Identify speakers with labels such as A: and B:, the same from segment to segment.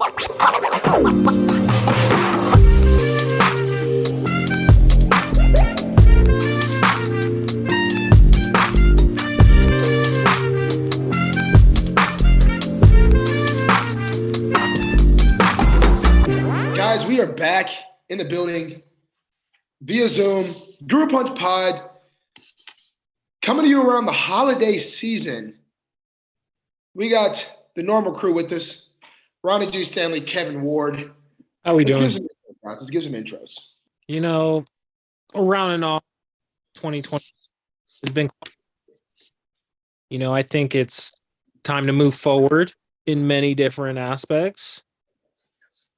A: Guys, we are back in the building via Zoom, Group Punch Pod, coming to you around the holiday season. We got the normal crew with us: Ronnie G, Stanley, Kevin Ward.
B: How we
A: Let's
B: doing?
A: give some intros.
B: You know, around and off 2020 has been, I think it's time to move forward in many different aspects.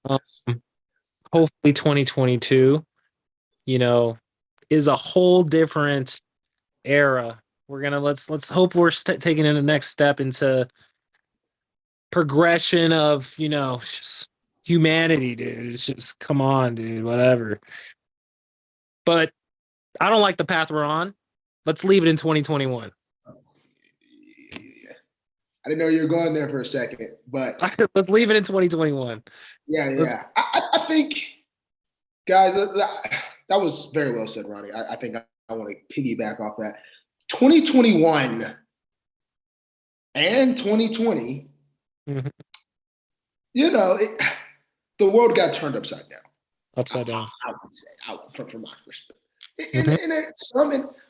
B: Hopefully 2022, is a whole different era. Let's hope we're taking in the next step into progression of, just humanity, dude. It's just, come on, dude, whatever. But I don't like the path we're on. Let's leave it in 2021.
A: I didn't know you were going there for a second, but
B: let's leave it in 2021.
A: Yeah. I think, guys, that was very well said, Ronnie. I think I want to piggyback off that. 2021 and 2020,
B: mm-hmm.
A: The world got turned upside down.
B: Upside down.
A: I would say, from my perspective.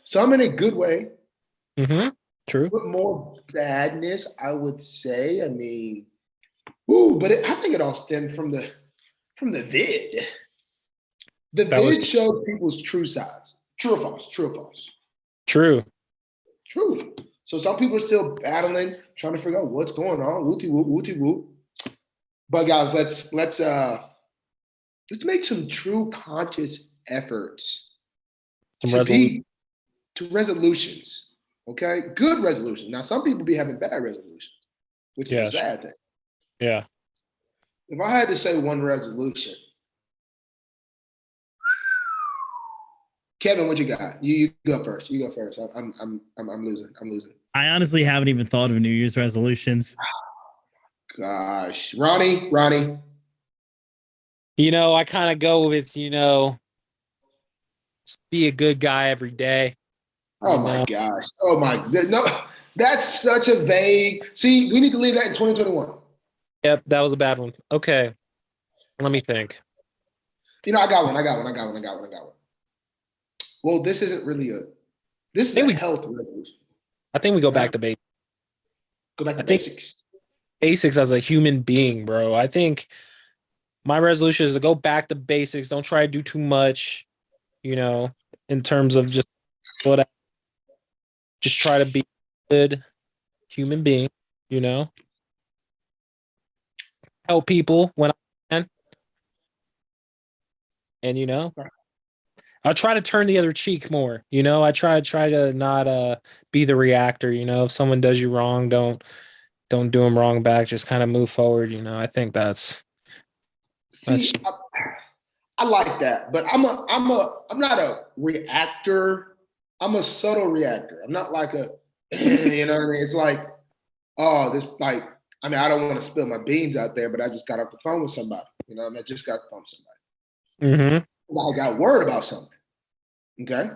A: Some in a good way.
B: Mm-hmm. True.
A: But more badness, I would say. I mean, but I think it all stemmed from the vid. The vid showed people's true sides. True or false? True or false?
B: True.
A: So some people are still battling, trying to figure out what's going on. Wooty whoop. But guys, let's make some true conscious efforts to resolutions. Okay, good resolutions. Now, some people be having bad resolutions, which is a sad thing.
B: Yeah.
A: If I had to say one resolution, Kevin, what you got? You go first. I'm losing.
C: I honestly haven't even thought of New Year's resolutions.
A: Gosh, Ronnie.
B: I kind of go with, just be a good guy every day.
A: Oh my gosh. Oh my, no, that's such a vague. See, we need to leave that in 2021.
B: Yep, that was a bad one. Okay, let me think.
A: I got one. Well, this isn't really this is a health resolution.
B: I think we go back to basics.
A: Go back to basics.
B: Basics as a human being, bro. I think my resolution is to go back to basics. Don't try to do too much, in terms of just whatever. Just try to be a good human being, help people when I can. And, I try to turn the other cheek more, I try to not be the reactor, if someone does you wrong, don't do them wrong back, just kind of move forward, I think that's
A: I like that, but I'm not a reactor. I'm a subtle reactor. I'm not like a, you know what I mean? It's like, I don't want to spill my beans out there, but I just got off the phone with somebody. I just got off the phone with somebody.
B: Mm-hmm.
A: I got word about something. Okay.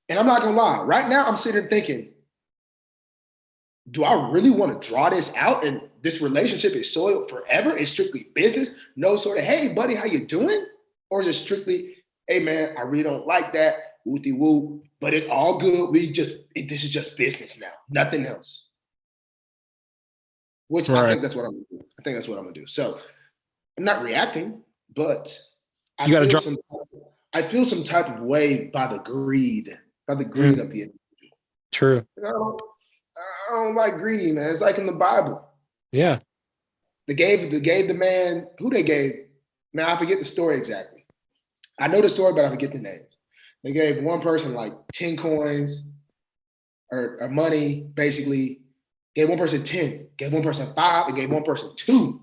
A: And I'm not going to lie. Right now, I'm sitting here thinking, do I really want to draw this out? And this relationship is soiled forever? It's strictly business? No sort of, hey, buddy, how you doing? Or is it strictly, hey, man, I really don't like that. Wooty woo, but it's all good. This is just business now, nothing else. Which right. I think that's what I'm gonna do. So I'm not reacting, but I feel some type of way by the greed of the individual.
B: True.
A: I don't like greedy, man. It's like in the Bible.
B: Yeah.
A: They gave the man who they gave. Now I forget the story exactly. I know the story, but I forget the name. They gave one person like 10 coins or money, basically. Gave one person 10, gave one person 5, and gave one person 2.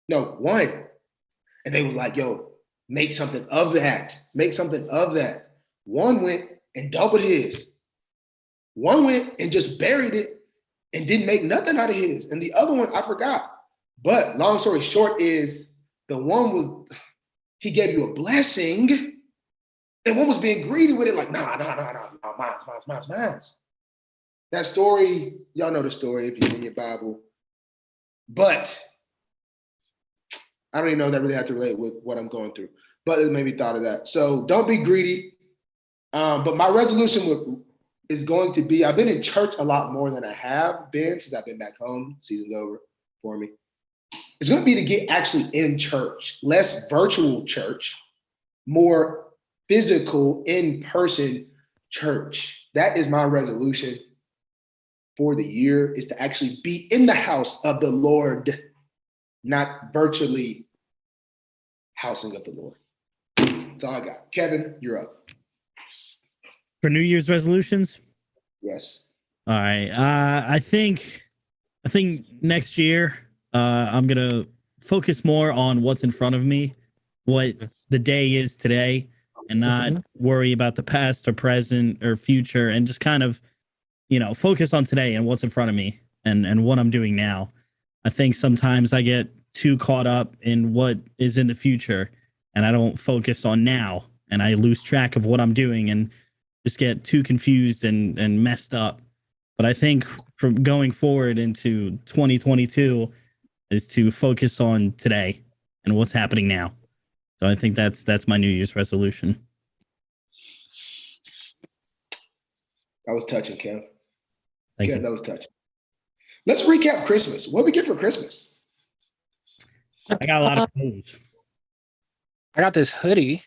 A: No, 1. And they was like, yo, make something of that. Make something of that. One went and doubled his. One went and just buried it and didn't make nothing out of his. And the other one, I forgot. But long story short is the one was he gave you a blessing, and one was being greedy with it, like, mine's. That story, y'all know the story if you're in your Bible. But I don't even know if that really had to relate with what I'm going through. But it made me thought of that. So don't be greedy. But my resolution is going to be, I've been in church a lot more than I have been since I've been back home. Season's over for me. It's going to be to get actually in church, less virtual church, more physical, in-person church. That is my resolution for the year, is to actually be in the house of the Lord, not virtually housing of the Lord. That's all I got. Kevin, you're up.
C: For New Year's resolutions?
A: Yes.
C: All right. I think next year I'm gonna focus more on what's in front of me, what the day is today, and not worry about the past or present or future, and just kind of, focus on today and what's in front of me and what I'm doing now. I think sometimes I get too caught up in what is in the future and I don't focus on now, and I lose track of what I'm doing and just get too confused and messed up. But I think from going forward into 2022 is to focus on today and what's happening now. So I think that's my New Year's resolution.
A: That was touching, Kev.
C: Thank you.
A: That was touching. Let's recap Christmas. What did we get for Christmas?
C: I got a lot of clothes.
B: I got this hoodie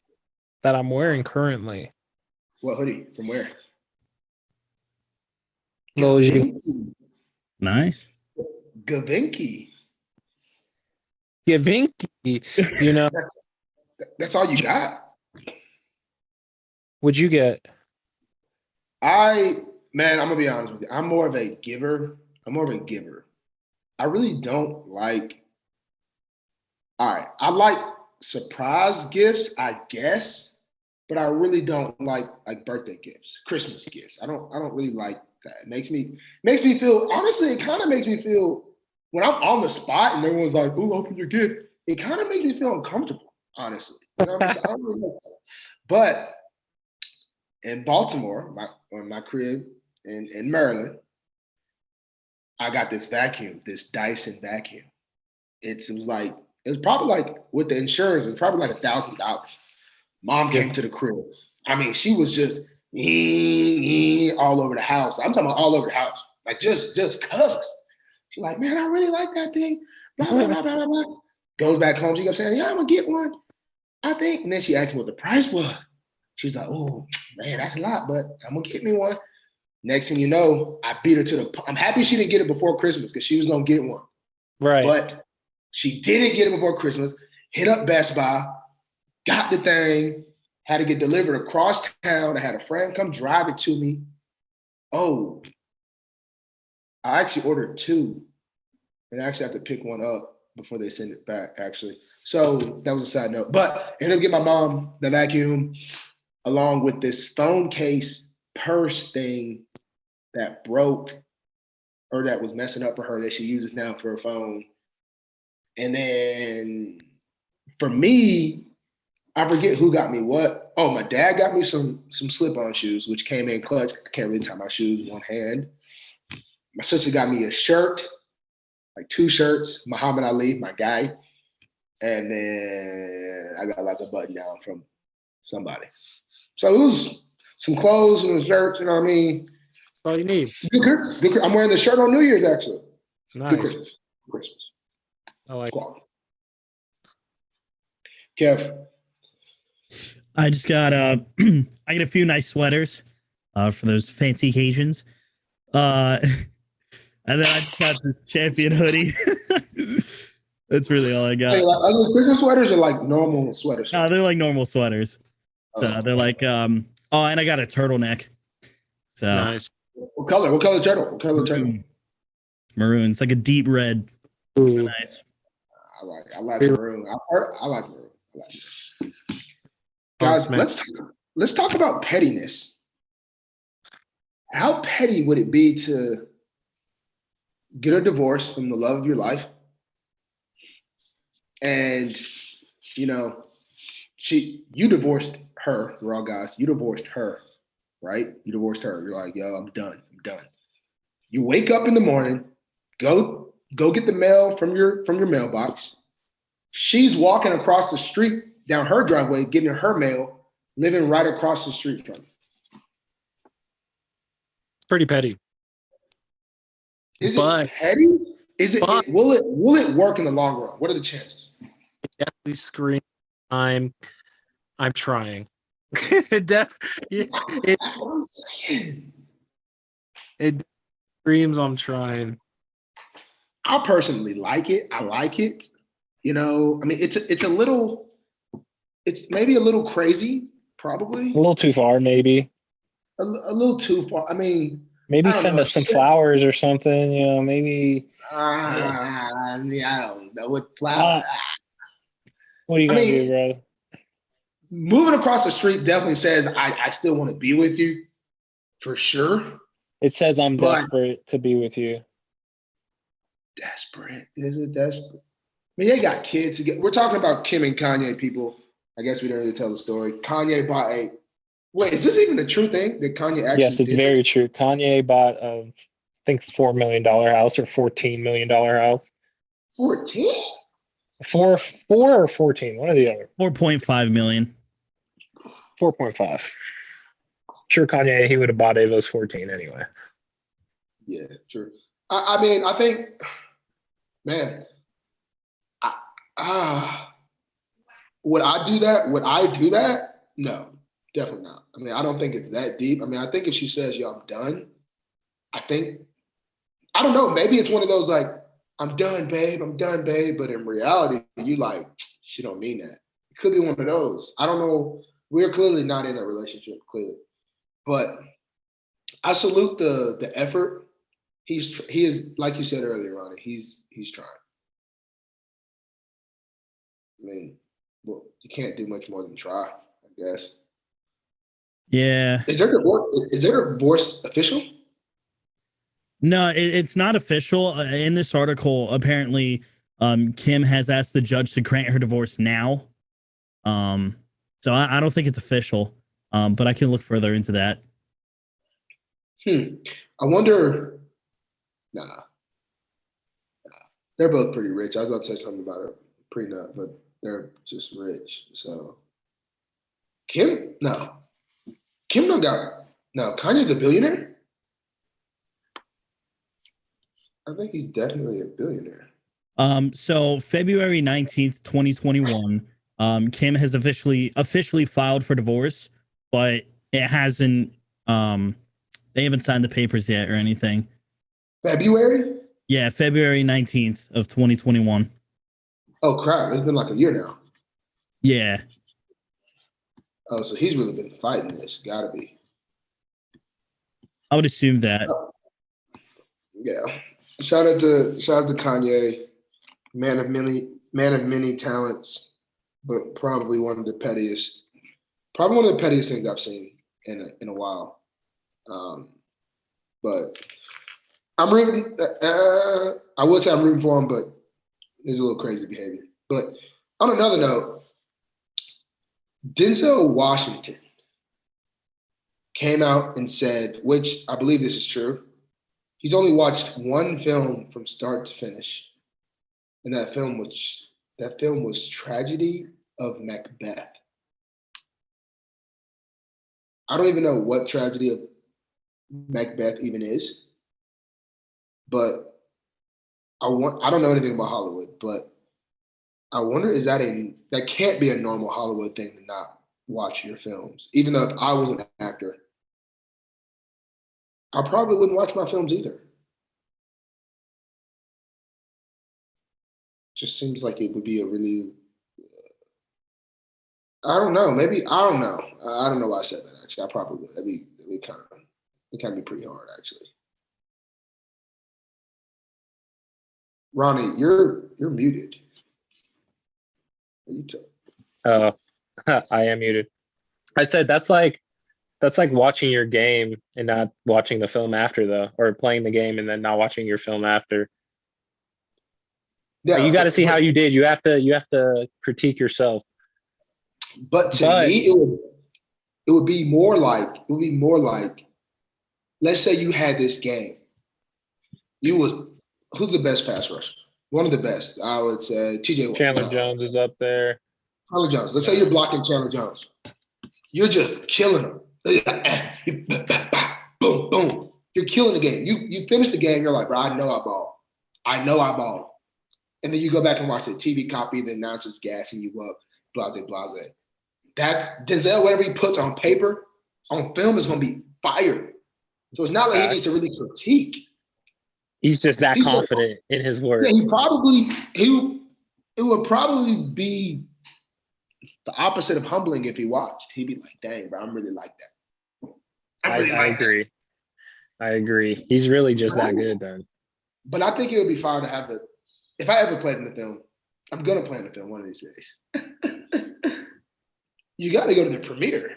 B: that I'm wearing currently.
A: What hoodie? From where?
C: Nice.
A: Gavinky.
B: Gavinky,
A: That's all you got?
B: What'd you get?
A: I'm gonna be honest with you. I'm more of a giver. I really don't like. All right, I like surprise gifts, I guess, but I really don't like birthday gifts, Christmas gifts. I don't really like that. It makes me feel, honestly, it kind of makes me feel when I'm on the spot and everyone's like, "Ooh, open your gift." It kind of makes me feel uncomfortable, honestly. You know what I mean? So I don't really like that. But in Baltimore, my crib in Maryland, I got this vacuum, this Dyson vacuum. It was probably like with the insurance, it was probably like $1,000. Mom came to the crib. I mean, she was just all over the house. I'm talking about all over the house, like just cuz. She's like, "Man, I really like that thing." Blah blah blah blah blah. Goes back home. She kept saying, "Yeah, I'm gonna get one, I think." And then she asked me what the price was. She's like, "Oh man, that's a lot, but I'm gonna get me one." Next thing you know, I beat her to the. I'm happy she didn't get it before Christmas because she was gonna get one.
B: Right.
A: But she didn't get it before Christmas. Hit up Best Buy, got the thing, had to get delivered across town. I had a friend come drive it to me. Oh, I actually ordered two, and I actually have to pick one up before they send it back, actually. So that was a side note. But I ended up getting my mom the vacuum along with this phone case purse thing that broke or that was messing up for her that she uses now for her phone. And then for me, I forget who got me what. Oh, my dad got me some slip-on shoes, which came in clutch. I can't really tie my shoes with one hand. My sister got me a shirt, like 2 shirts, Muhammad Ali, my guy. And then I got like a button down from somebody. So it was some clothes and a shirt, you know what I mean?
B: That's all you need.
A: Good Christmas. I'm wearing the shirt on New Year's, actually.
B: Nice.
A: Good Christmas.
B: I like
A: Quality. Kev.
C: I just got I got a few nice sweaters for those fancy occasions. And then I got this champion hoodie. That's really all I got.
A: Hey, like other Christmas sweaters are like normal sweaters?
C: No, they're like normal sweaters. So they're like and I got a turtleneck. So
B: nice.
A: What color? What color turtle? What color turtle?
C: Maroon. It's like a deep red.
B: Ooh.
C: Nice.
A: I like maroon. I like maroon. Guys, let's talk about pettiness. How petty would it be to get a divorce from the love of your life and you know, you divorced her. We're all guys. You divorced her, right? You divorced her. You're like, yo, I'm done. I'm done. You wake up in the morning, go get the mail from your mailbox. She's walking across the street down her driveway, getting her mail, living right across the street from you.
B: It's pretty petty.
A: Is
B: But
A: it petty?
B: but
A: Will it work in the long run? What are the chances?
B: definitely scream. I'm trying. it
A: That's what I'm saying.
B: it screams I'm trying.
A: I personally like it. I like it. You know, I mean, it's maybe a little crazy,
B: A
A: probably
B: little too far, maybe.
A: a little too far. I mean,
B: Maybe
A: I don't
B: send
A: know.
B: us some flowers or something. Maybe.
A: I mean, I don't know what flower.
B: What are you
A: I
B: gonna do,
A: mean,
B: bro?
A: moving across the street definitely says I still want to be with you for sure.
B: It says I'm
A: But
B: desperate to be with you.
A: desperate, is it desperate? I mean, they got kids. We're talking about Kim and Kanye, people. I guess we didn't really tell the story. Kanye bought a. Wait, is this even a true thing that Kanye actually
B: Yes, it's
A: did
B: very
A: this?
B: true. Kanye bought I think $4 million house or $14 million house.
A: 14?
B: Four or 14, one or the other.
C: 4.5 million.
B: 4.5. Sure, Kanye, he would have bought Ava's 14 anyway.
A: Yeah, true. I mean, I think, man, would I do that? Would I do that? No, definitely not. I mean, I don't think it's that deep. I mean, I think if she says, yo, I'm done, I think, I don't know, maybe it's one of those like, I'm done, babe, I'm done, babe. But in reality, you like, she don't mean that. It could be one of those. I don't know. We're clearly not in a relationship, clearly. But I salute the effort. He is like you said earlier, Ronnie. He's trying. I mean, well, you can't do much more than try, I guess.
C: Yeah.
A: Is there divorce? Is there divorce official?
C: No, it's not official. In this article, apparently, Kim has asked the judge to grant her divorce now. So I don't think it's official. But I can look further into that.
A: I wonder. Nah, they're both pretty rich. I was about to say something about a prenup, but they're just rich. So Kim, no, Kim don't got no. Kanye's a billionaire. I think he's definitely a billionaire.
C: So February 19th, 2021, Kim has officially filed for divorce, but it hasn't they haven't signed the papers yet or anything.
A: February?
C: Yeah, February 19th of 2021.
A: Oh crap! It's been like a year now.
C: Yeah.
A: Oh, so he's really been fighting this. Gotta be.
C: I would assume that.
A: Oh, yeah. Shout out to Kanye, man of many talents, but probably one of the pettiest things I've seen in a while. But I'm rooting. I would say I'm rooting for him, but there's a little crazy behavior. But on another note, Denzel Washington came out and said, which I believe this is true, he's only watched one film from start to finish, and that film was Tragedy of Macbeth. I don't even know what Tragedy of Macbeth even is, but I don't know anything about Hollywood, but I wonder that can't be a normal Hollywood thing to not watch your films. Even though if I was an actor, I probably wouldn't watch my films either. Just seems like it would be a really I don't know. Maybe I don't know. I don't know why I said that. Actually, I probably would. It kind of be pretty hard actually. Ronnie, you're muted. What are you
B: I am muted. I said that's like watching your game and not watching the film after, though, or playing the game and then not watching your film after.
A: Yeah,
B: You got to see how you did. You have to critique yourself.
A: But to me, it would be more like, let's say you had this game. Who's the best pass rusher? One of the best, I would say. TJ
B: Chandler Jones is up there.
A: Chandler Jones. Let's say you're blocking Chandler Jones. You're just killing him. Boom, boom. You're killing the game. You finish the game. You're like, bro, I know I balled. And then you go back and watch the TV copy. The announcer's gassing you up. Blase, blase. That's Denzel. Whatever he puts on paper, on film, is going to be fire. So it's not like he needs to really critique.
B: He's just that confident in his work.
A: Yeah, it would probably be the opposite of humbling if he watched. He'd be like, dang, bro, I'm really like that.
B: I agree. I agree. He's really just that good then.
A: But I think it would be fire to have it. If I ever played in the film, I'm going to play in the film one of these days. You got to go to the premiere.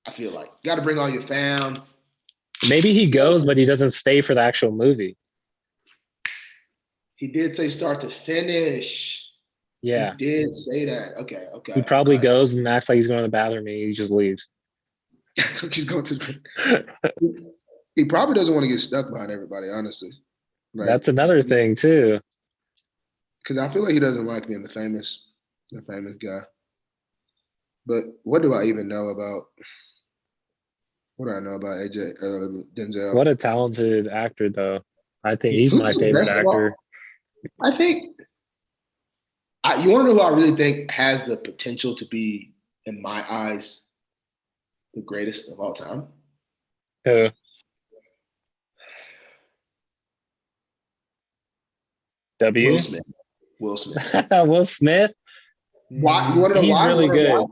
A: I feel like. Got to bring all your fam.
B: Maybe he goes, but he doesn't stay for the actual movie.
A: He did say start to finish.
B: Yeah.
A: He did say that. Okay.
B: He probably goes and acts like he's going to the bathroom and he just leaves.
A: He's going to. He probably doesn't want to get stuck behind everybody, honestly.
B: Like, that's another thing too.
A: Because I feel like he doesn't like being the famous guy. But what do I even know about? What do I know about Denzel?
B: What a talented actor, though. I think he's my favorite actor.
A: I think. You want to know who I really think has the potential to be, in my eyes, the greatest of all time?
B: Who?
A: Will Smith.
B: Will Smith?
A: Why? You want to know why?
B: He's really good.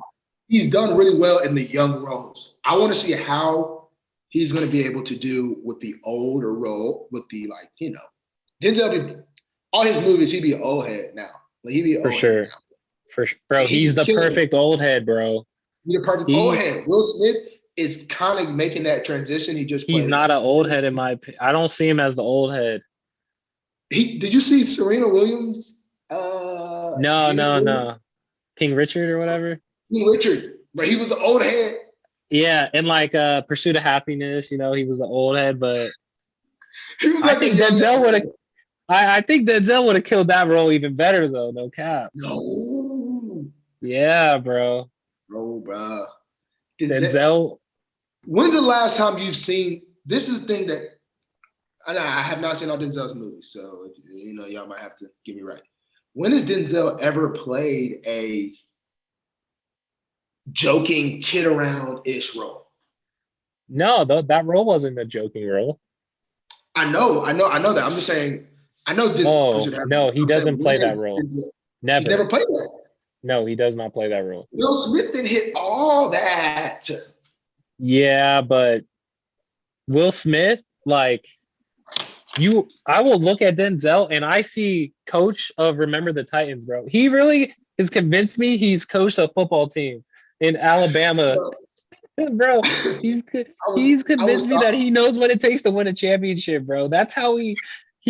A: He's done really well in the young roles. I want to see how he's going to be able to do with the older role, with the Denzel. All his movies, he'd be an old head now. Like he'd be
B: for sure. For sure, bro. He's the perfect old head, bro.
A: He's the perfect old head. Will Smith is kind of making that transition. He's
B: not an old head in my opinion. I don't see him as the old head.
A: Did you see Serena Williams?
B: No. King Richard or whatever.
A: King Richard, but he was the old head.
B: Yeah, and like Pursuit of Happiness, he was the old head, but
A: I think Denzel would have.
B: I think Denzel would have killed that role even better though. No cap.
A: No.
B: Yeah, bro.
A: Bro.
B: Denzel.
A: When's the last time you've seen? This is the thing that I have not seen all Denzel's movies, so y'all might have to get me right. When has Denzel ever played a joking kid around-ish role?
B: No, that role wasn't a joking role.
A: I know that. I'm just saying. I know.
B: No, he doesn't play that role. Never.
A: He's never played that.
B: No, he does not play that role.
A: Will Smith didn't hit all that.
B: Yeah, but Will Smith, I will look at Denzel and I see coach of Remember the Titans, bro. He really has convinced me he's coached a football team in Alabama. Bro, he's convinced me that he knows what it takes to win a championship, bro. That's how he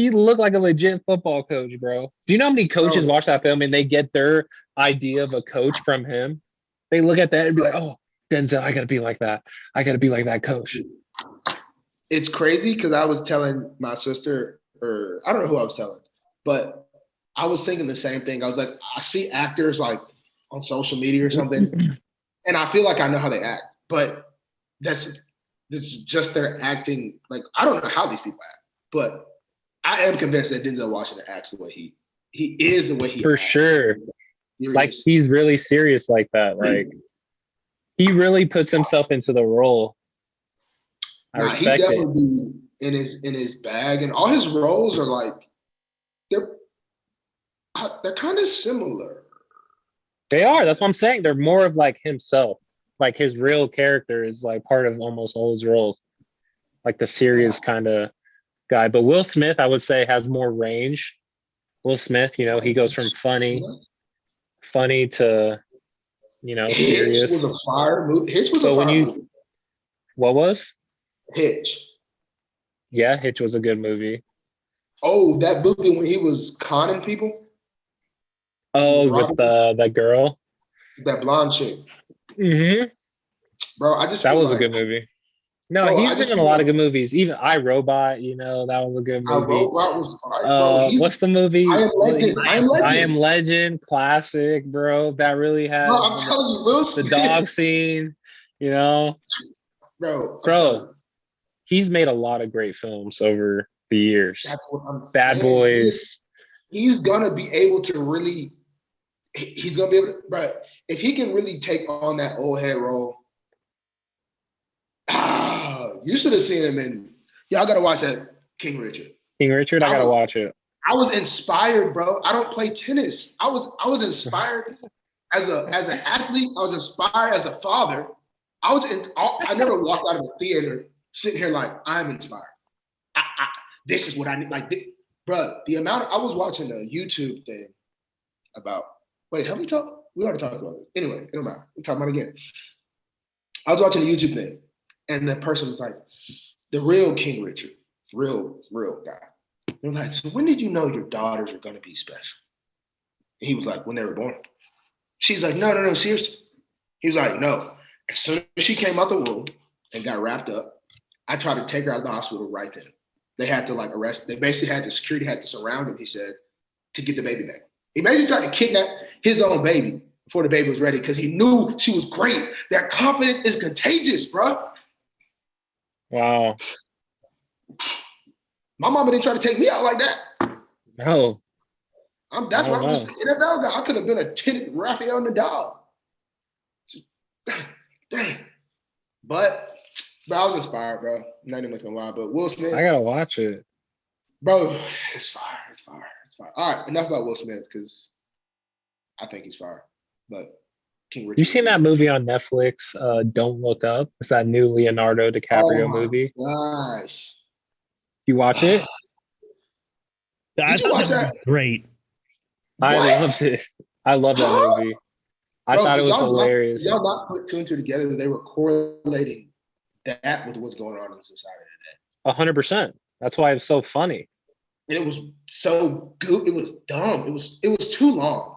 B: looked like a legit football coach, bro. Do you know how many coaches watch that film and they get their idea of a coach from him? They look at that and be like, oh, Denzel, I got to be like that. I got to be like that coach.
A: It's crazy because I was telling my sister, or I don't know who I was telling, but I was thinking the same thing. I was like, I see actors like on social media or something, and I feel like I know how they act, but this is just their acting. Like, I don't know how these people act, but I am convinced that Denzel Washington acts the way he is the way he
B: for
A: acts.
B: Sure. Like he's really serious like that. Like he really puts himself into the role.
A: He definitely be in his bag, and all his roles are like they're kind of similar.
B: They are. That's what I'm saying. They're more of like himself. Like his real character is like part of almost all his roles, like the serious kind of guy. But Will Smith, I would say, has more range. Will Smith, he goes from funny to, serious.
A: Hitch was a fire movie. Hitch was a fire movie.
B: What was?
A: Hitch.
B: Yeah, Hitch was a good movie.
A: Oh, that movie when he was conning people.
B: Oh, with that girl.
A: That blonde chick.
B: Mm-hmm.
A: Bro, I just
B: That
A: feel
B: was a
A: like,
B: good movie. No,
A: bro,
B: he's
A: I
B: been
A: just
B: in a
A: feel
B: lot
A: like
B: of good movies. Even I, Robot, that was a good
A: I
B: movie.
A: wrote was bro.
B: What's the
A: I
B: movie?
A: am legend. I am
B: I Am
A: legend.
B: Legend, classic, bro. That really
A: Bro,
B: has
A: I'm telling you, Will
B: the
A: Smith.
B: dog scene, you know,
A: Bro, I'm telling
B: bro.
A: you.
B: He's made a lot of great films over the years.
A: That's what I'm
B: Bad
A: saying.
B: Boys.
A: He's gonna be able to really. He's gonna be able to, bro. If he can really take on that old head role, you should have seen him in. Y'all gotta watch that King Richard.
B: King Richard, I gotta watch it.
A: I was inspired, bro. I don't play tennis. I was inspired as an athlete. I was inspired as a father. I never walked out of the theater sitting here like I'm inspired. This is what I need. Like, bro, the amount I was watching a YouTube thing about. Wait, have we talked? We already talked about this. Anyway, it don't matter. We're talking about it again. I was watching a YouTube thing, and the person was like, "The real King Richard, real guy." They're like, "So when did you know your daughters were going to be special?" And he was like, "When they were born." She's like, "No, seriously." He was like, "No." As soon as she came out the womb and got wrapped up, I tried to take her out of the hospital right then. They had to like arrest. They basically had the security had to surround him. He said to get the baby back. He basically tried to kidnap his own baby before the baby was ready because he knew she was great. That confidence is contagious, bro.
B: Wow.
A: My mama didn't try to take me out like that.
B: No.
A: That's why I'm just an NFL guy. I could have been a tennis Rafael Nadal. Dang. But I was inspired, bro. Not even gonna lie, but Will Smith.
B: I gotta watch it.
A: Bro, it's fire. All right, enough about Will Smith because I think he's fire. But King Richard.
B: You seen that movie on Netflix, Don't Look Up? It's that new Leonardo DiCaprio movie.
A: Gosh.
B: You watch it?
C: I thought that was great.
B: I loved it. I love that movie. I thought it was hilarious.
A: Y'all not put two and two together that they were correlating that with what's going on in society today.
B: 100%. That's why it's so funny.
A: And it was so good. It was dumb. It was too long.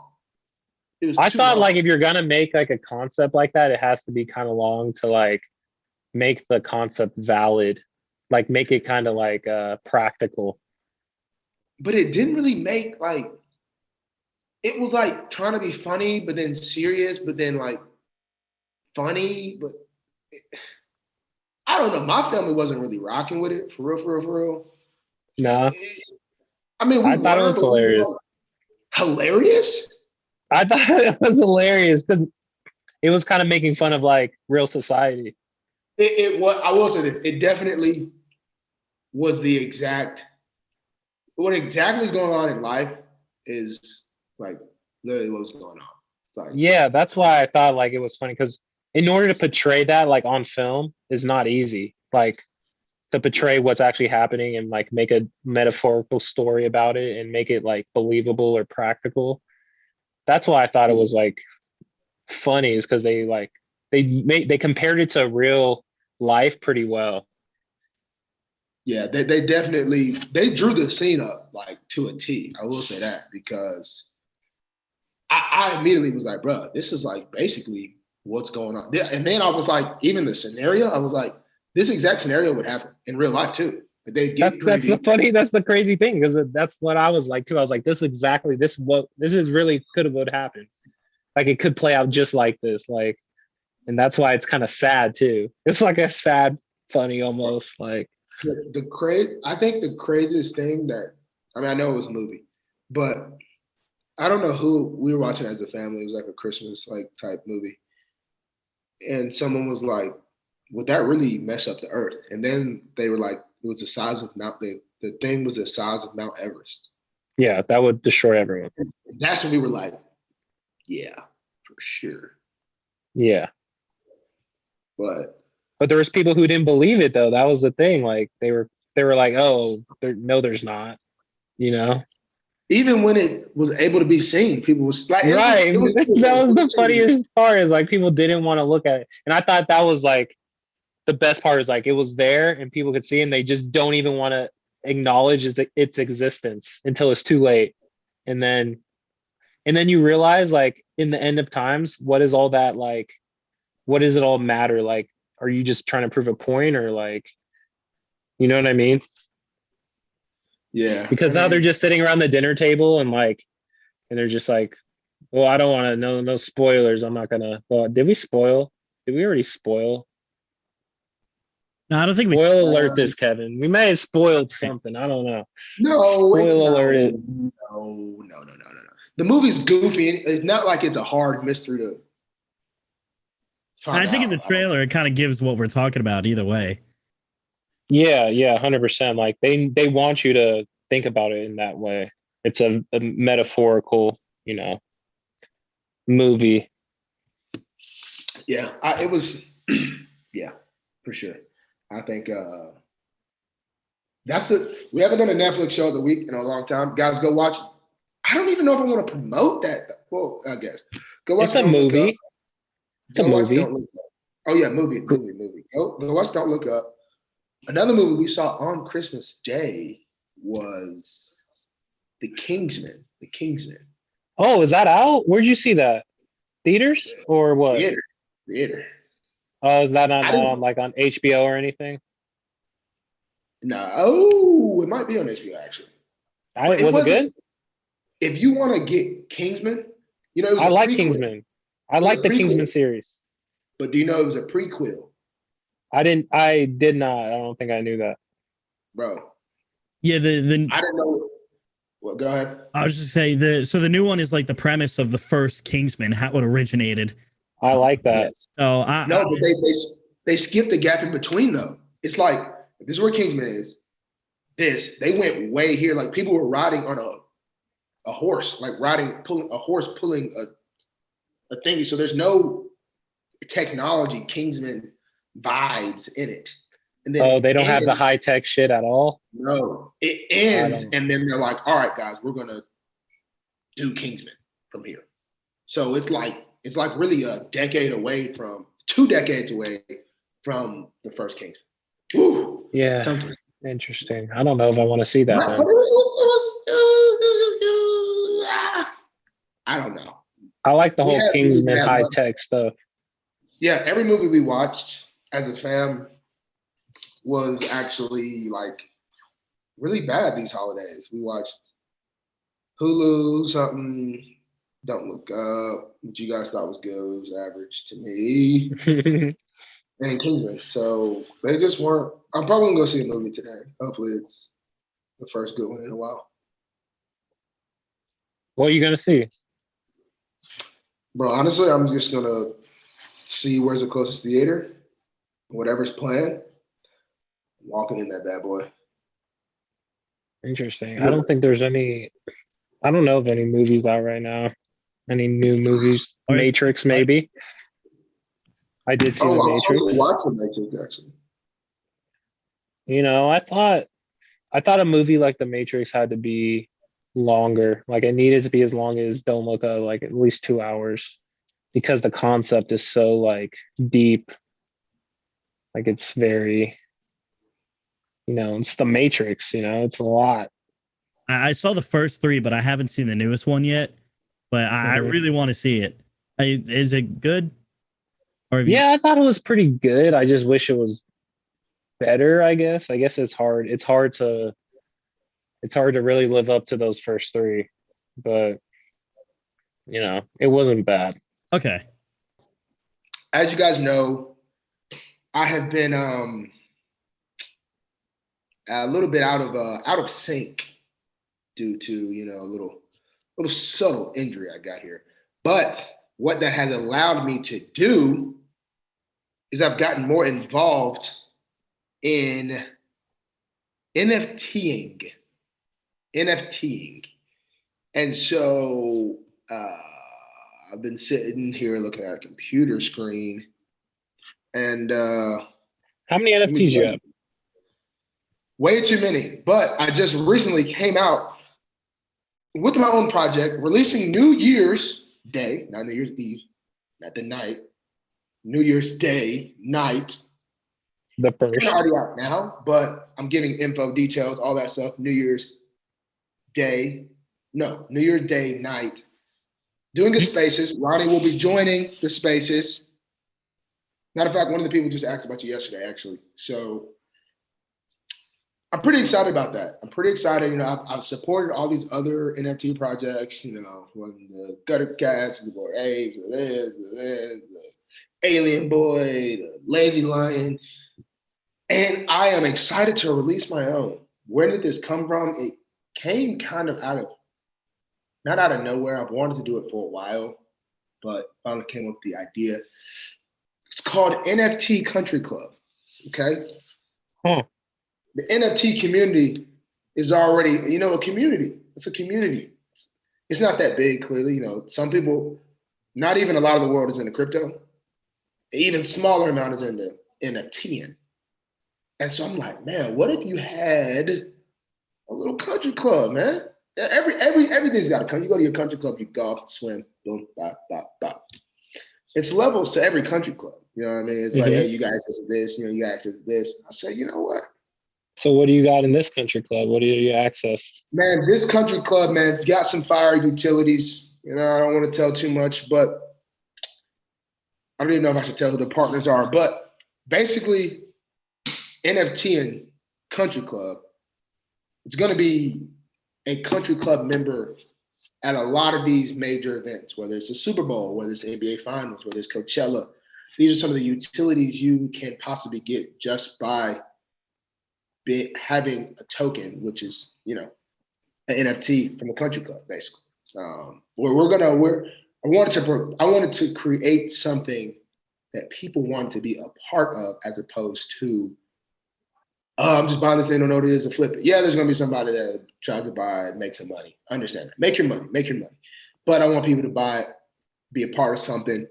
B: I thought long. Like if you're gonna make like a concept like that, it has to be kind of long to like make the concept valid, like make it kind of like practical.
A: But it didn't really make like. It was like trying to be funny, but then serious, but then like funny. But I don't know. My family wasn't really rocking with it for real.
B: No.
A: I mean,
B: I thought it was hilarious.
A: Hilarious?
B: I thought it was hilarious because it was kind of making fun of like real society.
A: It was. I will say this. It definitely was the exact. What exactly is going on in life is like literally what's going on. Sorry.
B: Yeah, that's why I thought like it was funny because in order to portray that like on film is not easy. Like to portray what's actually happening and like make a metaphorical story about it and make it like believable or practical. That's why I thought it was like funny is because they compared it to real life pretty well.
A: Yeah, they definitely drew the scene up like to a T. I will say that because I immediately was like, bro, this is like basically what's going on. And then I was like, even the scenario, I was like, this exact scenario would happen in real life too.
B: That's the crazy thing because that's what I was like too. I was like, this is really could have would happen. Like it could play out just like this, like, and that's why it's kind of sad too. It's like a sad, funny almost like.
A: I think the craziest thing that I know it was a movie, but I don't know who we were watching as a family. It was like a Christmas like type movie, and someone was like, "Would that really mess up the Earth?" And then they were like, "It was the size of the thing was the size of Mount Everest."
B: Yeah, that would destroy everyone.
A: That's when we were like, "Yeah, for sure."
B: Yeah,
A: but
B: there was people who didn't believe it though. That was the thing. Like they were like, "Oh, no, there's not." You know.
A: Even when it was able to be seen, people was like,
B: right. That was the funniest part is like people didn't want to look at it. And I thought that was like the best part is like it was there and people could see it and they just don't even want to acknowledge its existence until it's too late. And then you realize, like, in the end of times, what is all that, like, what does it all matter? Like, are you just trying to prove a point, or, like, you know what I mean?
A: Yeah.
B: Because now they're just sitting around the dinner table and, like, and they're just like, well, I don't want to know, no spoilers. I'm not gonna. Well, did we spoil? Did we already spoil?
C: No, I don't think we.
B: Spoil alert this, Kevin. We may have spoiled something. I don't know.
A: No,
B: Spoil alert it.
A: No. The movie's goofy. It's not like it's a hard mystery to find
C: I think in the
A: out.
C: trailer it kind of gives what we're talking about either way.
B: Yeah, 100%. Like, they want you to think about it in that way. It's a metaphorical, movie.
A: Yeah, it was. Yeah, for sure. I think we haven't done a Netflix show of the week in a long time. Guys, go watch. I don't even know if I want to promote that. Well, I guess go watch.
B: It's a movie. It's a movie.
A: Don't Look Up. Oh yeah, movie. Go watch Don't Look Up. Another movie we saw on Christmas Day was The Kingsman. The Kingsman.
B: Oh, is that out? Where'd you see that? Theaters or what?
A: Theater.
B: Oh, is that not on, like, on HBO or anything?
A: No, it might be on HBO actually.
B: Was it good?
A: If you want to get Kingsman,
B: I like Kingsman. I like the Kingsman series.
A: But do you know it was a prequel?
B: I did not. I don't think I knew that.
A: Bro.
C: Yeah,
A: I didn't know. Well, go ahead.
C: I was just saying the new one is like the premise of the first Kingsman, how it originated.
B: I like that.
A: Yes. But they skipped the gap in between though. It's like, this is where Kingsman is. They went way here. Like, people were riding on a horse, like pulling a thingy. So there's no technology Kingsman vibes in it. And then
B: they don't have the high tech shit at all.
A: No, it ends, and then they're like, "All right, guys, we're gonna do Kingsman from here." So it's like really 2 decades away from the first Kingsman. Ooh,
B: yeah, interesting. I don't know if I want to see that.
A: But I don't know.
B: I like the whole Kingsman high tech stuff.
A: Yeah, every movie we watched as a fam was actually, like, really bad these holidays. We watched Hulu, something, Don't Look Up, which you guys thought was good. It was average to me. And Kingsman. So they just weren't. I'm probably gonna go see a movie today. Hopefully it's the first good one in a while.
B: What are you gonna see?
A: Bro, honestly, I'm just gonna see where's the closest theater. Whatever's playing, I'm walking in that bad boy.
B: Interesting. I don't think there's any. I don't know of any movies out right now. Any new movies? Matrix, maybe. I did see the Matrix.
A: I also watched the Matrix, actually.
B: I thought a movie like the Matrix had to be longer. Like, it needed to be as long as Don't Look Up, like at least 2 hours, because the concept is so, like, deep. Like, it's very, it's the Matrix. It's a lot.
C: I saw the first 3, but I haven't seen the newest one yet. But I really want to see it. Is it good?
B: I thought it was pretty good. I just wish it was better, I guess. It's hard. It's hard to really live up to those first 3. But, it wasn't bad.
C: Okay.
A: As you guys know, I have been a little bit out of sync due to, a little subtle injury I got here. But what that has allowed me to do is I've gotten more involved in NFTing. And so I've been sitting here looking at a computer screen, and
B: how many NFTs you have?
A: Way too many. But I just recently came out with my own project, releasing New Year's Day, not New Year's Eve, not the night, New Year's Day, night,
B: The
A: It's
B: first.
A: already out now, but I'm getting info, details, all that stuff. New Year's Day night. Doing the spaces. Ronnie will be joining the spaces. Matter of fact, one of the people just asked about you yesterday, actually. So I'm pretty excited about that. I'm pretty excited. I've supported all these other NFT projects, from the Gutter Cats, the Bored Apes, the Alien Boy, the Lazy Lion. And I am excited to release my own. Where did this come from? It came kind of not out of nowhere. I've wanted to do it for a while, but finally came up with the idea. It's called NFT Country Club. Okay.
B: Huh.
A: The NFT community is already, a community. It's a community. It's not that big, clearly. Some people, not even a lot of the world is into crypto. An even smaller amount is into NFT. And so I'm like, man, what if you had a little country club, man? Everything's got a country. You go to your country club, you golf, swim, boom, bop, bop, bop. It's levels to every country club. You know what I mean? It's like, hey, you got access to this, you got access to this. I say, you know what?
B: So what do you got in this country club? What do you access?
A: Man, this country club, man, it's got some fire utilities. I don't want to tell too much, but I don't even know if I should tell who the partners are. But basically, NFT and country club, it's going to be a country club member at a lot of these major events, whether it's the Super Bowl, whether it's NBA Finals, whether it's Coachella. These are some of the utilities you can possibly get just by having a token, which is, an NFT from the country club, basically. I wanted to create something that people want to be a part of, as opposed to, I'm just buying this thing, don't know what it is, and flip it. Yeah, there's gonna be somebody that tries to buy it, make some money. I understand that. Make your money. But I want people to buy it, be a part of something,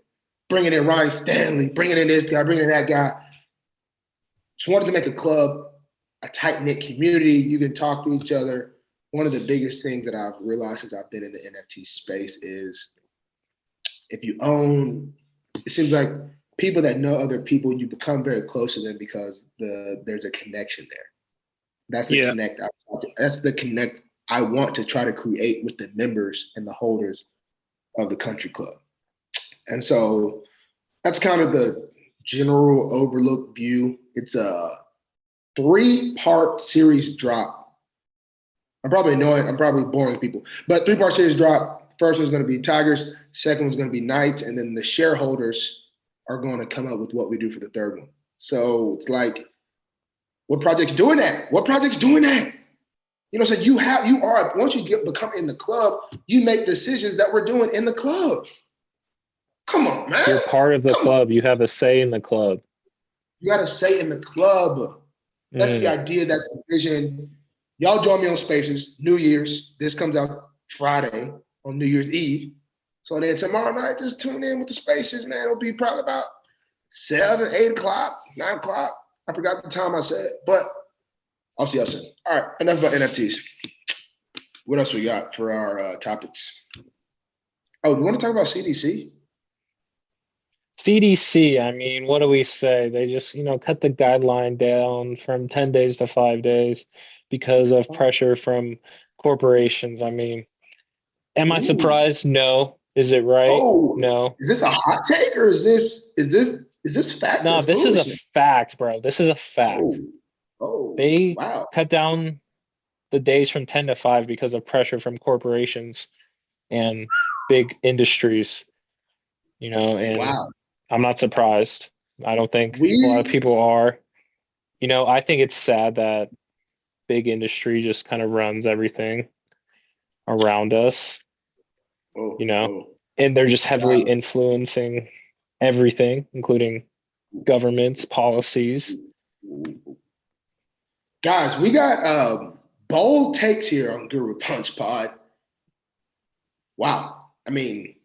A: bringing in Ronnie, Stanley, bringing in this guy, bringing in that guy. Just wanted to make a club, a tight-knit community. You can talk to each other. One of the biggest things that I've realized since I've been in the NFT space is if you own, it seems like people that know other people, you become very close to them because there's a connection there. That's the connect. That's the connect I want to try to create with the members and the holders of the country club. And so that's kind of the general overlook view. It's a 3-part series drop. I'm probably boring people, but 3-part series drop. First one's going to be Tigers. Second one's going to be Knights. And then the shareholders are going to come up with what we do for the third one. So it's like, what project's doing that? What project's doing that? So once you become in the club, you make decisions that we're doing in the club. Come on, man.
B: You're part of the club. You have a say in the club.
A: You got to say in the club. That's the idea. That's the vision. Y'all join me on Spaces, New Year's. This comes out Friday on New Year's Eve. So then tomorrow night, just tune in with the Spaces, man. It'll be probably about 7, 8 o'clock, 9 o'clock. I forgot the time I said, but I'll see y'all soon. All right, enough about NFTs. What else we got for our topics? Oh, do you want to talk about CDC?
B: CDC, I mean, what do we say? They just, cut the guideline down from 10 days to 5 days because of pressure from corporations. I mean, am I surprised? No. Is it right?
A: Oh,
B: no.
A: Is this a hot take or is this fact?
B: No, this is a fact, bro. This is a fact. They cut down the days from 10 to 5 because of pressure from corporations and big industries, and I'm not surprised. I don't think a lot of people are. I think it's sad that big industry just kind of runs everything around us, and they're just heavily influencing everything, including governments, policies.
A: Guys, we got bold takes here on Guru Punch Pod. Wow. I mean,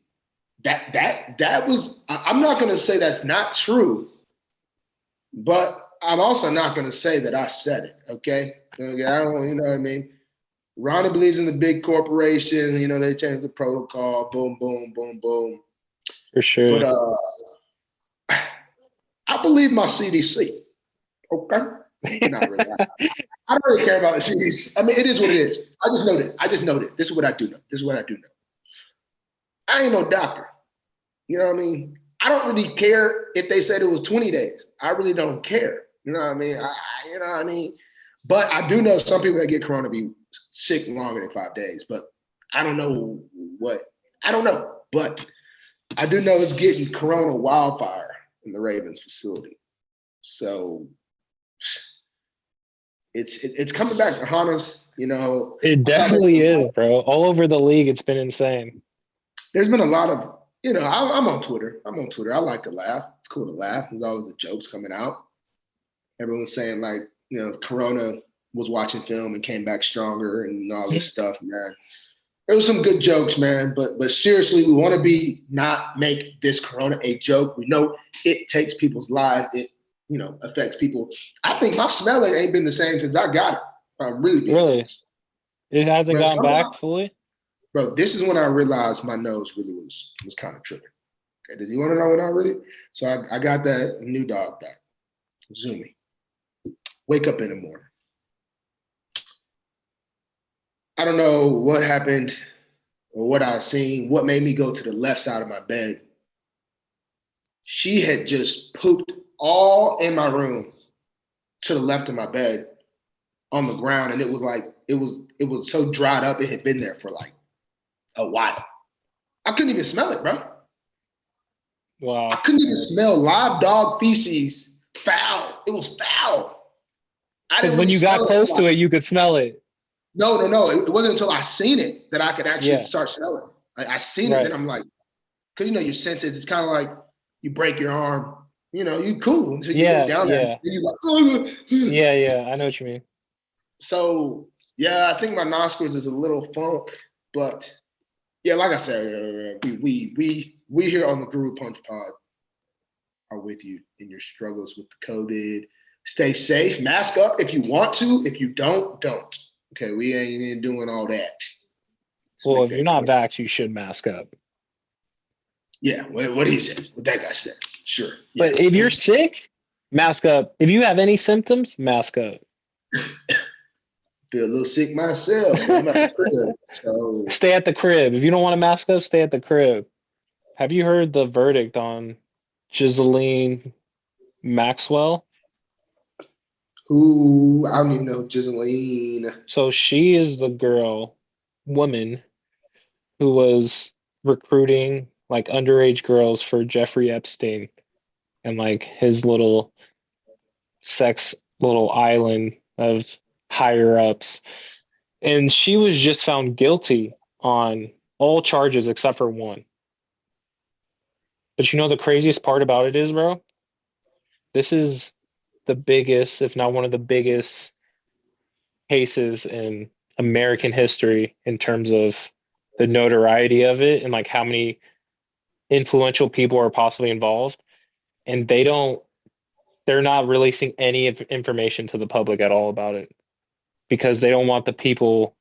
A: that was, I'm not going to say that's not true, but I'm also not going to say that I said it, okay? I don't, you know what I mean? Ronnie believes in the big corporations, they change the protocol, boom, boom, boom, boom.
B: For sure.
A: But I believe my CDC, Okay. Not really. I don't really care about the series. I mean, it is what it is. I just know that. This is what I do know. I ain't no doctor. You know what I mean? I don't really care if they said it was 20 days. I really don't care. You know what I mean? You know what I mean? But I do know some people that get corona be sick longer than 5 days. But I don't know what. I don't know. But I do know it's getting corona wildfire in the Ravens facility. So it's coming back to haunt us. You know,
B: It definitely is, bro. All over the league, it's been insane.
A: There's been a lot of, you know, I'm on Twitter. I like to laugh. It's cool to laugh. There's always the jokes coming out. Everyone's saying like, you know, Corona was watching film and came back stronger and all this stuff, man. There was some good jokes, man. But seriously, we want to not make this Corona a joke. We know it takes people's lives. It, you know, affects people. I think my smelling ain't been the same since I got it. I'm really
B: honest. It hasn't gone back fully?
A: Bro, this is when I realized my nose really was kind of tripping. Okay, did you want to know what I really? So I got that new dog back, Zoomy. Wake up in the morning. I don't know what happened or what I seen, what made me go to the left side of my bed. She had just pooped all in my room to the left of my bed on the ground, and it was like it was so dried up. It had been there for like a while. I couldn't even smell it, bro.
B: Wow.
A: I couldn't even smell live dog feces. Foul. It was foul.
B: Because when you got close to it, you could smell it.
A: No. It wasn't until I seen it that I could actually start smelling. I seen it, and I'm like, because you know your senses. It's kind of like you break your arm. You know, you cool until you get down there. And you're like, oh.
B: Yeah. I know what you mean.
A: So yeah, I think my nostrils is a little funk, but yeah, like I said, we here on the Guru Punch Pod are with you in your struggles with the COVID. Stay safe. Mask up if you want to. If you don't. Okay, we ain't doing all that.
B: Well, if you're not vaxxed, you should mask up.
A: Yeah, what he said, what that guy said. Sure. Yeah.
B: But if you're sick, mask up. If you have any symptoms, mask up.
A: Feel a little sick myself. I'm at the crib, so
B: stay at the crib. If you don't want to mask up, stay at the crib. Have you heard the verdict on Ghislaine Maxwell?
A: Who? I don't even know Ghislaine.
B: So she is the woman who was recruiting like underage girls for Jeffrey Epstein and like his little island of higher ups. And she was just found guilty on all charges except for one. But you know the craziest part about it is, bro? This is the biggest, if not one of the biggest cases in American history in terms of the notoriety of it and like how many influential people are possibly involved. And they're not releasing any information to the public at all about it because they don't want the people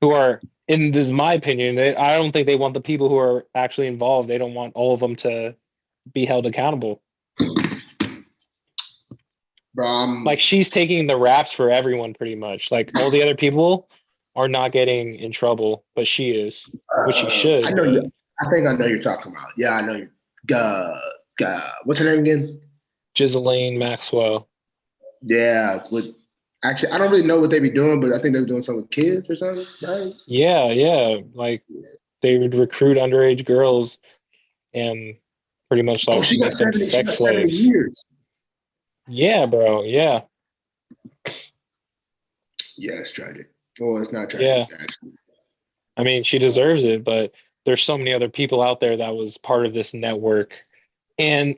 B: who are, and this is my opinion, I don't think they want the people who are actually involved. They don't want all of them to be held accountable. Like she's taking the raps for everyone pretty much. Like all the other people are not getting in trouble, but she is, which she should.
A: I think I know you're talking about. Yeah, I know you. What's her name again?
B: Ghislaine Maxwell.
A: Yeah, actually, I don't really know what they be doing, but I think they were doing something with kids or something, right?
B: Yeah. Like they would recruit underage girls and pretty much like
A: she got 70 years.
B: Yeah, bro. Yeah.
A: Yeah, it's tragic. Well, it's not tragic, actually.
B: I mean, she deserves it, but there's so many other people out there that was part of this network. And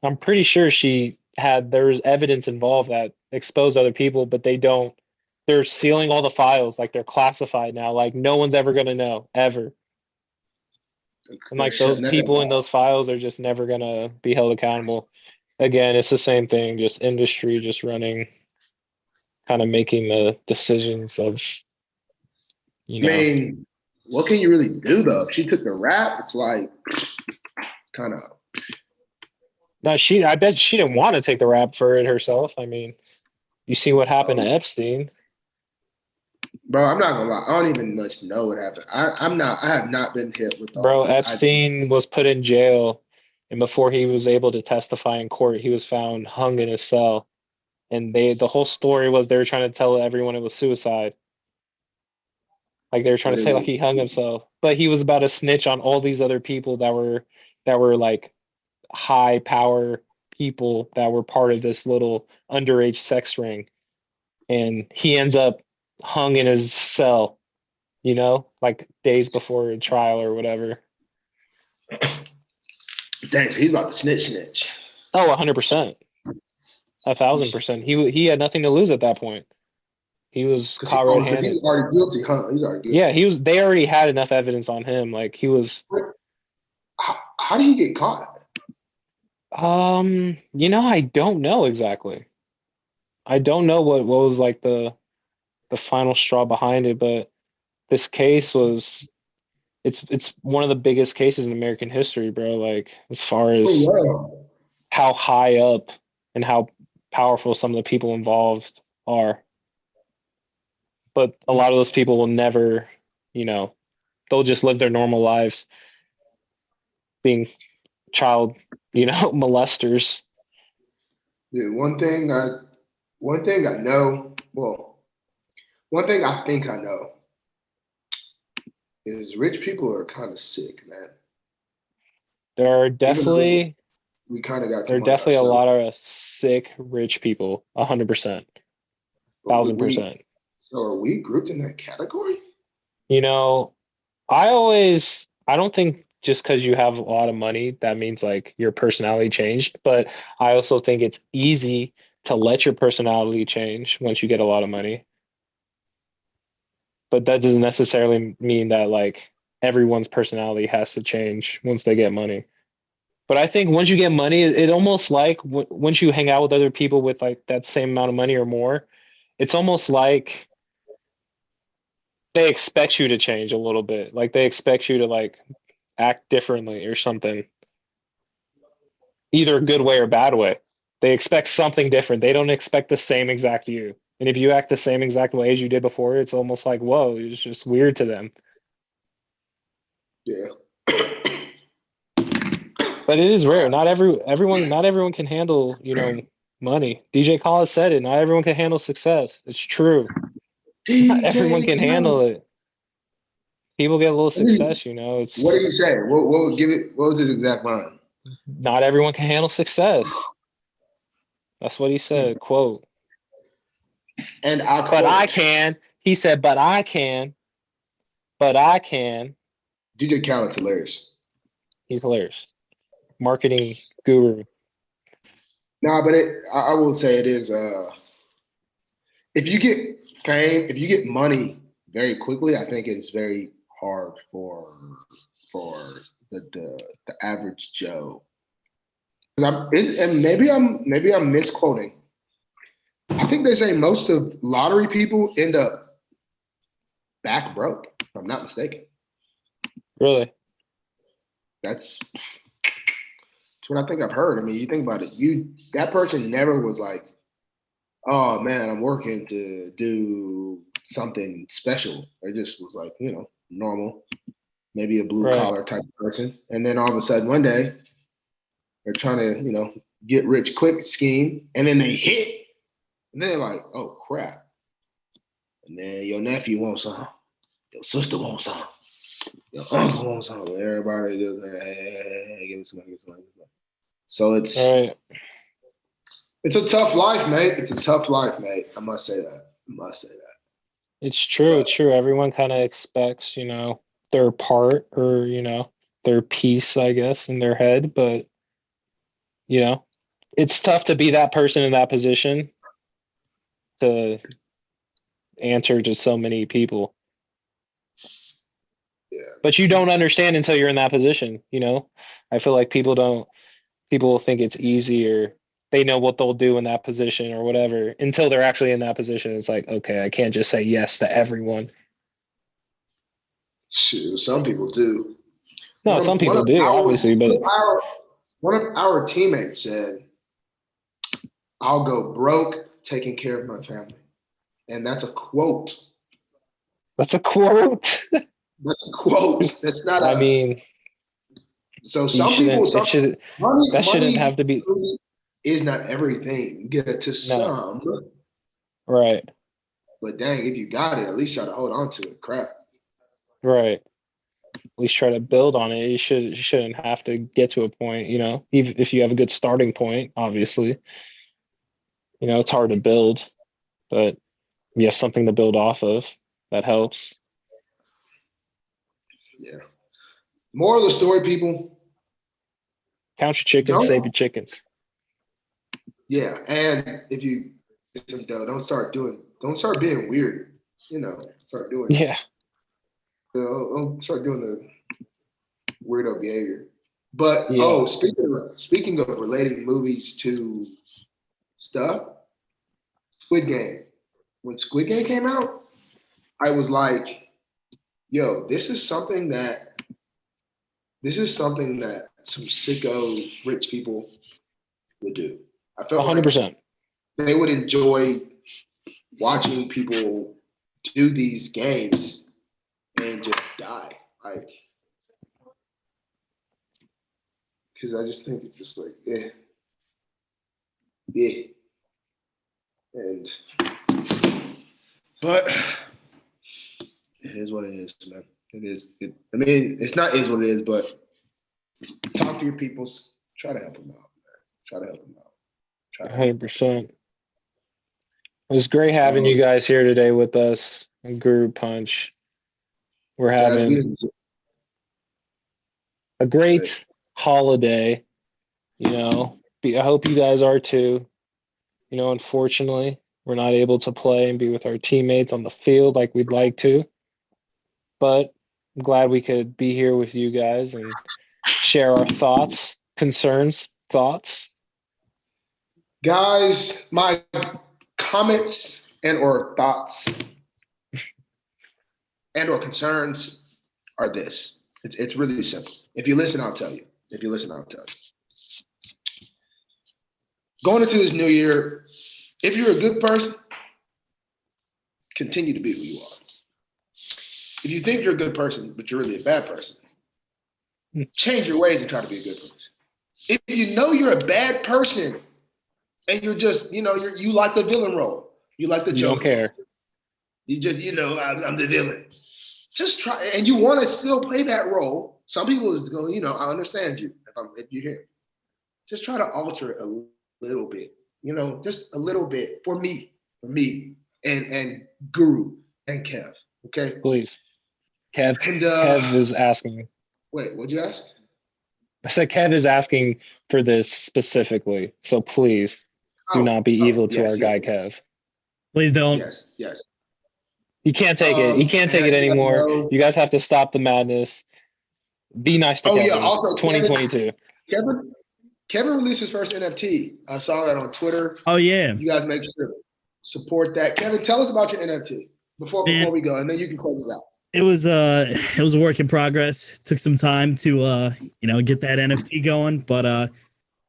B: I'm pretty sure there's evidence involved that exposed other people, but they're sealing all the files. Like they're classified now. Like no one's ever going to know, ever. And like those people in those files are just never going to be held accountable. Again, it's the same thing, just industry, just running, kind of making the decisions of, you know.
A: I mean, what can you really do though? If she took the rap, it's like kind of,
B: No, I bet she didn't want to take the rap for it herself. I mean, you see what happened to Epstein.
A: Bro, I'm not gonna lie. I don't even much know what happened. I have not been hit with all
B: Bro,
A: the.
B: Epstein was put in jail, and before he was able to testify in court, he was found hung in his cell. And the whole story was they were trying to tell everyone it was suicide. Like they were trying to say like he hung himself, but he was about to snitch on all these other people that were like high power people that were part of this little underage sex ring, and he ends up hung in his cell, like days before a trial or whatever.
A: Dang, so he's about to snitch.
B: Oh, 100%. 1,000%. He had nothing to lose at that point. He was caught red-handed.
A: He was already guilty, huh? He's already guilty.
B: Yeah, he was. They already had enough evidence on him. Like he was.
A: How did he get caught?
B: I don't know exactly. I don't know what was like the final straw behind it, but this case was it's one of the biggest cases in American history, bro. Like as far as how high up and how powerful some of the people involved are. But a lot of those people will never, they'll just live their normal lives being child, molesters.
A: Yeah, one thing I know, well, one thing I think I know is rich people are kind of sick, man.
B: There are definitely
A: we kind of got
B: there are definitely a lot of sick rich people, 100%, 1,000%.
A: So are we grouped in that category?
B: I don't think just because you have a lot of money, that means like your personality changed. But I also think it's easy to let your personality change once you get a lot of money. But that doesn't necessarily mean that like everyone's personality has to change once they get money. But I think once you get money, it almost like once you hang out with other people with like that same amount of money or more, it's almost like they expect you to change a little bit. Like they expect you to like act differently or something. Either a good way or bad way. They expect something different. They don't expect the same exact you. And if you act the same exact way as you did before, it's almost like, whoa, it's just weird to them.
A: Yeah.
B: But it is rare. Not everyone can handle, money. DJ Khaled said it. Not everyone can handle success. It's true. Not everyone can handle it. People get a little success, It's
A: what did he say? What would give it? What was his exact line?
B: Not everyone can handle success. That's what he said. Quote.
A: And I quote,
B: but I can. He said, but I can. But I can.
A: DJ Khaled's hilarious.
B: He's hilarious. Marketing guru.
A: Nah, but I will say it is. If you get fame, if you get money very quickly, I think it's very hard for the average Joe. And maybe I'm misquoting. I think they say most of lottery people end up back broke, if I'm not mistaken.
B: Really?
A: That's what I think I've heard. I mean, you think about it. That person never was like, oh man, I'm working to do something special. It just was like, normal, maybe a blue collar type of person. And then all of a sudden one day they're trying to, get rich quick scheme, and then they hit. And then they're like, oh crap. And then your nephew wants some, your sister wants some, your uncle wants some. Everybody just, hey, give me some. So it's a tough life, mate. It's a tough life, mate. I must say that.
B: It's true. It's true. Everyone kind of expects, their part or, their piece, I guess, in their head. But, it's tough to be that person in that position to answer to so many people.
A: Yeah.
B: But you don't understand until you're in that position, I feel like people think it's easy or they know what they'll do in that position or whatever until they're actually in that position. It's like, okay, I can't just say yes to everyone.
A: Shoot, some people do.
B: No, some people do, obviously, but
A: One of our teammates said, "I'll go broke taking care of my family," and that's a quote.
B: That's a quote.
A: That's a quote. That's not
B: I mean,
A: so some people,
B: that shouldn't have to be.
A: Is not everything. Get it to some.
B: Right.
A: But dang, if you got it, at least try to hold on to it. Crap.
B: Right. At least try to build on it. You shouldn't have to get to a point, even if you have a good starting point, obviously. It's hard to build, but you have something to build off of. That helps.
A: Yeah. Moral of the story, people.
B: Count your chickens, save your chickens.
A: Yeah, and if you get some dough, don't start being weird. Start doing.
B: Yeah.
A: Don't start doing the weirdo behavior. But
B: yeah.
A: Speaking of relating movies to stuff, Squid Game. When Squid Game came out, I was like, "Yo, this is something that some sicko rich people would do." I felt
B: 100%.
A: like they would enjoy watching people do these games and just die, because I just think it's just like, but it is what it is, man. It is. I mean, it's not is what it is, but talk to your peoples. Try to help them out, man. Try to help them out.
B: 100%. It was great having you guys here today with us in Guru Punch. We're having a great holiday. I hope you guys are too. Unfortunately, we're not able to play and be with our teammates on the field like we'd like to. But I'm glad we could be here with you guys and share our thoughts, concerns, thoughts.
A: Guys, my comments and or thoughts and or concerns are this. It's really simple. If you listen, I'll tell you. Going into this new year, if you're a good person, continue to be who you are. If you think you're a good person, but you're really a bad person, change your ways and try to be a good person. If you know you're a bad person and you're just, you like the villain role, you like the Joker.
B: You don't care.
A: You just, I'm the villain. Just try, and you want to still play that role. Some people is going, I understand you if you're here. Just try to alter it a little bit, just a little bit for me, and Guru and Kev. Okay.
B: Please. Kev is asking.
A: Wait, what'd you ask?
B: I said Kev is asking for this specifically, so please do not be evil to our guy Kev.
C: Please don't.
A: Yes.
B: He can't take it. He can't take it anymore. You guys have to stop the madness. Be nice to Kevin. Also 2022.
A: Kevin released his first NFT. I saw that on Twitter.
C: Oh yeah.
A: You guys make sure to support that. Kevin, tell us about your NFT before we go, and then you can close us out.
C: It was a work in progress. It took some time to get that NFT going, but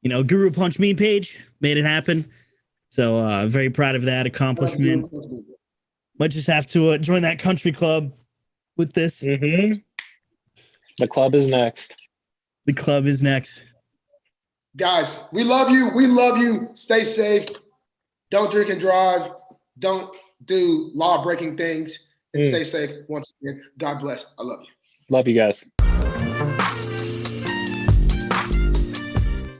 C: Guru Punch meme page made it happen. So very proud of that accomplishment. Might just have to join that country club with this.
B: Mm-hmm. The club is next.
C: The club is next.
A: Guys, we love you. We love you. Stay safe. Don't drink and drive. Don't do law-breaking things. And stay safe once again. God bless. I love you.
B: Love you guys.